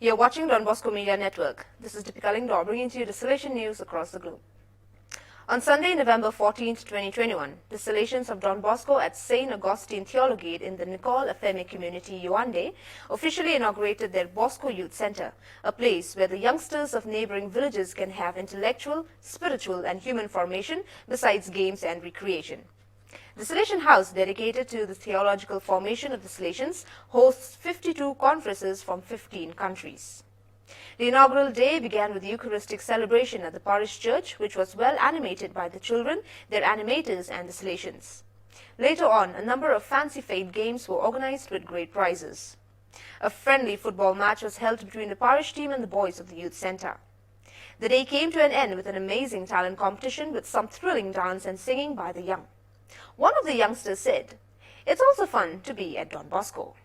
You're watching Don Bosco Media Network. This is Deepika Lingdor bringing to you the Salesian news across the globe. On Sunday, November 14, 2021, the Salesians of Don Bosco at St. Augustine Theologate in the Nicole Afemi community, Yuande, officially inaugurated their Bosco Youth Center, a place where the youngsters of neighboring villages can have intellectual, spiritual, and human formation besides games and recreation. The Salesian House, dedicated to the theological formation of the Salesians, hosts 52 conferences from 15 countries. The inaugural day began with Eucharistic celebration at the parish church, which was well animated by the children, their animators, and the Salesians. Later on, a number of fancy-faith games were organized with great prizes. A friendly football match was held between the parish team and the boys of the youth center. The day came to an end with an amazing talent competition with some thrilling dance and singing by the young. One of the youngsters said, "It's also fun to be at Don Bosco."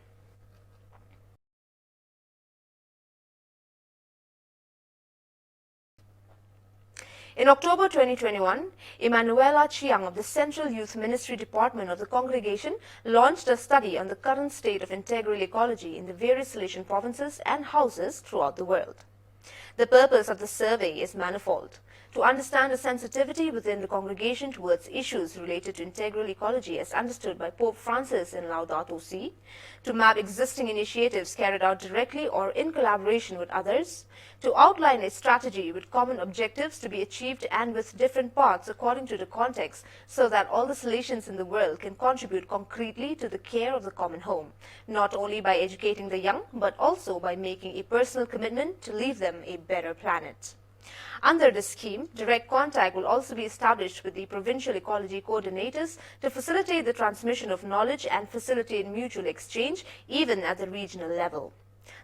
In October 2021, Emanuela Chiang of the Central Youth Ministry Department of the congregation launched a study on the current state of integral ecology in the various Salesian provinces and houses throughout the world. The purpose of the survey is manifold: to understand the sensitivity within the congregation towards issues related to integral ecology as understood by Pope Francis in Laudato Si, to map existing initiatives carried out directly or in collaboration with others, to outline a strategy with common objectives to be achieved and with different paths according to the context, so that all the Salesians in the world can contribute concretely to the care of the common home, not only by educating the young, but also by making a personal commitment to leave them a better planet. Under this scheme, direct contact will also be established with the provincial ecology coordinators to facilitate the transmission of knowledge and facilitate mutual exchange even at the regional level.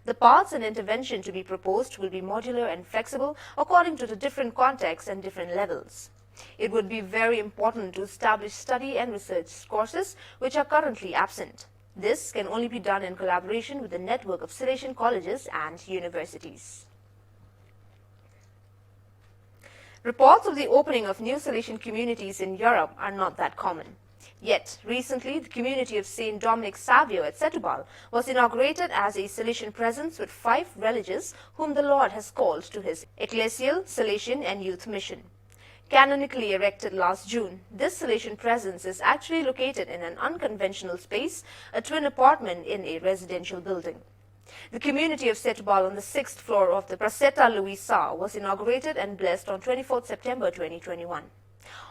The paths and intervention to be proposed will be modular and flexible according to the different contexts and different levels. It would be very important to establish study and research courses which are currently absent. This can only be done in collaboration with the network of Salesian colleges and universities. Reports of the opening of new Salesian communities in Europe are not that common. Yet, recently, the community of St. Dominic Savio at Setubal was inaugurated as a Salesian presence with 5 religious whom the Lord has called to his ecclesial, Salesian and youth mission. Canonically erected last June, this Salesian presence is actually located in an unconventional space, a twin apartment in a residential building. The community of Setubal on the 6th floor of the Praseta Luisa was inaugurated and blessed on 24 September 2021.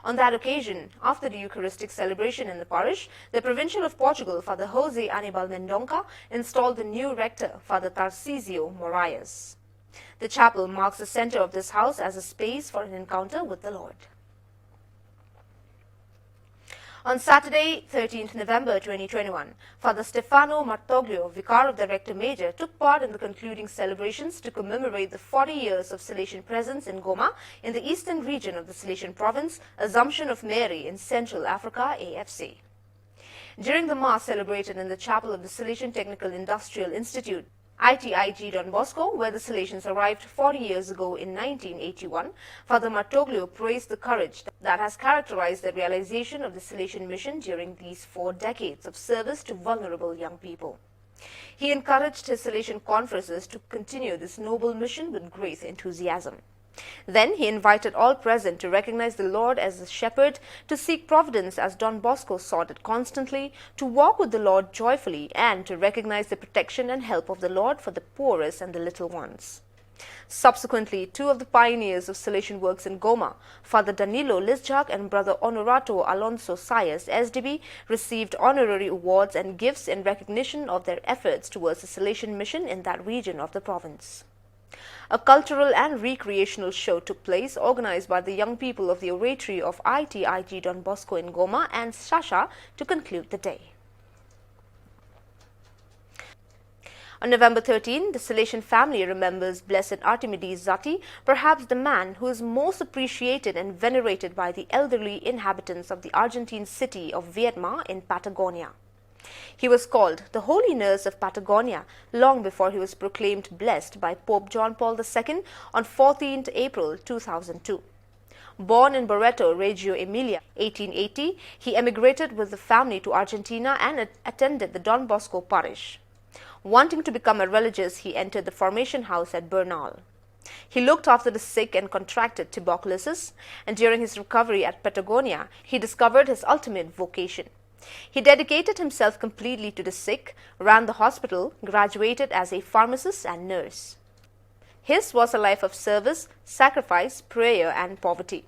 On that occasion, after the Eucharistic celebration in the parish, the Provincial of Portugal, Father Jose Anibal Mendonca, installed the new rector, Father Tarcisio Moraes. The chapel marks the center of this house as a space for an encounter with the Lord. On Saturday, 13th November 2021, Father Stefano Martoglio, Vicar of the Rector Major, took part in the concluding celebrations to commemorate the 40 years of Salesian presence in Goma in the eastern region of the Salesian province, Assumption of Mary in Central Africa, AFC. During the Mass celebrated in the chapel of the Salesian Technical Industrial Institute, ITIG Don Bosco, where the Salesians arrived 40 years ago in 1981, Father Martoglio praised the courage that has characterized the realization of the Salesian mission during these 4 decades of service to vulnerable young people. He encouraged his Salesian conferences to continue this noble mission with great enthusiasm. Then he invited all present to recognize the Lord as the shepherd, to seek providence as Don Bosco sought it constantly, to walk with the Lord joyfully, and to recognize the protection and help of the Lord for the poorest and the little ones. Subsequently, 2 of the pioneers of Salesian works in Goma, Father Danilo Lisjak and Brother Honorato Alonso Sayas, SDB, received honorary awards and gifts in recognition of their efforts towards the Salesian mission in that region of the province. A cultural and recreational show took place, organized by the young people of the oratory of ITIG Don Bosco in Goma and Shasha, to conclude the day. On November 13, the Salesian family remembers Blessed Archimedes Zati, perhaps the man who is most appreciated and venerated by the elderly inhabitants of the Argentine city of Viedma in Patagonia. He was called the Holy Nurse of Patagonia long before he was proclaimed blessed by Pope John Paul II on 14th April 2002. Born in Barreto, Reggio Emilia, 1880, he emigrated with the family to Argentina and attended the Don Bosco parish. Wanting to become a religious, he entered the formation house at Bernal. He looked after the sick and contracted tuberculosis, and during his recovery at Patagonia, he discovered his ultimate vocation. He dedicated himself completely to the sick, ran the hospital, graduated as a pharmacist and nurse. His was a life of service, sacrifice, prayer, and poverty.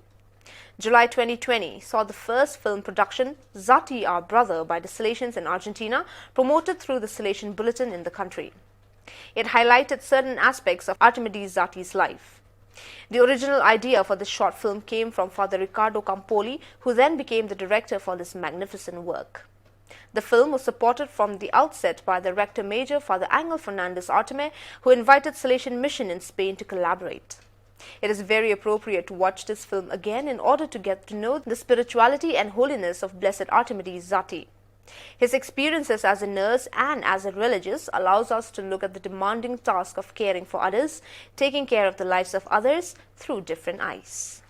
July 2020 saw the first film production, Zati Our Brother, by the Salesians in Argentina, promoted through the Salesian Bulletin in the country. It highlighted certain aspects of Archimedes Zati's life. The original idea for this short film came from Father Ricardo Campoli, who then became the director for this magnificent work. The film was supported from the outset by the Rector Major, Father Angel Fernandez Artime, who invited Salesian Mission in Spain to collaborate. It is very appropriate to watch this film again in order to get to know the spirituality and holiness of Blessed Archimedes Zati. His experiences as a nurse and as a religious allows us to look at the demanding task of caring for others, taking care of the lives of others through different eyes.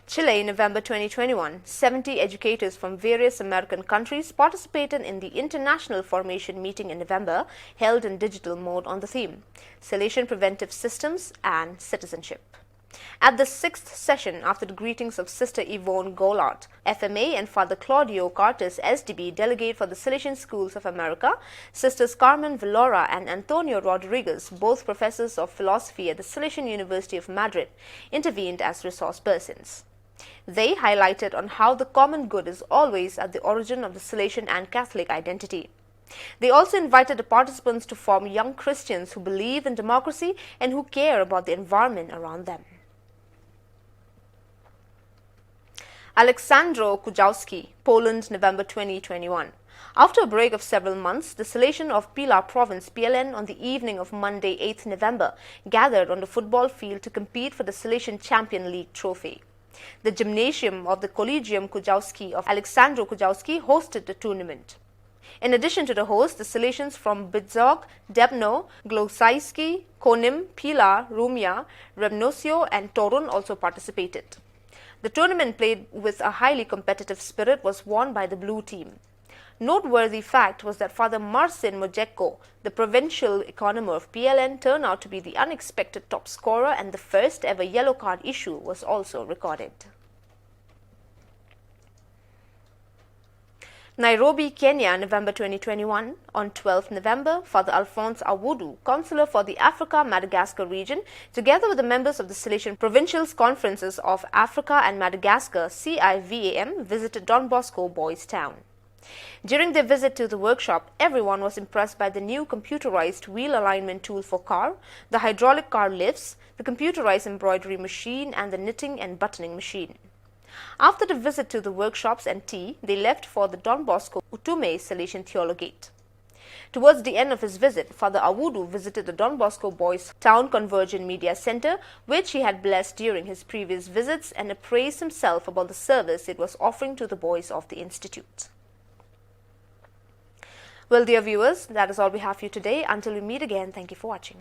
Chile, November 2021, 70 educators from various American countries participated in the International Formation Meeting in November, held in digital mode on the theme, Salesian Preventive Systems and Citizenship. At the sixth session, after the greetings of Sister Yvonne Goulart, FMA, and Father Claudio Cartes, SDB, delegate for the Salesian Schools of America, Sisters Carmen Villora and Antonio Rodriguez, both professors of philosophy at the Salesian University of Madrid, intervened as resource persons. They highlighted on how the common good is always at the origin of the Salesian and Catholic identity. They also invited the participants to form young Christians who believe in democracy and who care about the environment around them. Aleksandro Kujawski, Poland, November 2021. After a break of several months, the Salesian of Pilar Province, PLN, on the evening of Monday, 8th November, gathered on the football field to compete for the Salesian Champion League trophy. The gymnasium of the Collegium Kujawski of Aleksandro Kujawski hosted the tournament. In addition to the host, the Salesians from Bidzog, Debno, Glosajski, Konim, Pilar, Rumia, Revnosio and Torun also participated. The tournament, played with a highly competitive spirit, was won by the blue team. Noteworthy fact was that Father Marcin Mojeko, the provincial economer of PLN, turned out to be the unexpected top scorer, and the first ever yellow card issue was also recorded. Nairobi, Kenya, November 2021. On 12th November, Father Alphonse Awudu, Consular for the Africa-Madagascar region, together with the members of the Salesian Provincial Conferences of Africa and Madagascar, CIVAM, visited Don Bosco Boys Town. During their visit to the workshop, everyone was impressed by the new computerized wheel alignment tool for car, the hydraulic car lifts, the computerized embroidery machine, and the knitting and buttoning machine. After the visit to the workshops and tea, they left for the Don Bosco Utume Salesian Theologate. Towards the end of his visit, Father Awudu visited the Don Bosco Boys Town Convergent Media Center, which he had blessed during his previous visits, and appraised himself about the service it was offering to the boys of the Institute. Well, dear viewers, that is all we have for you today. Until we meet again, thank you for watching.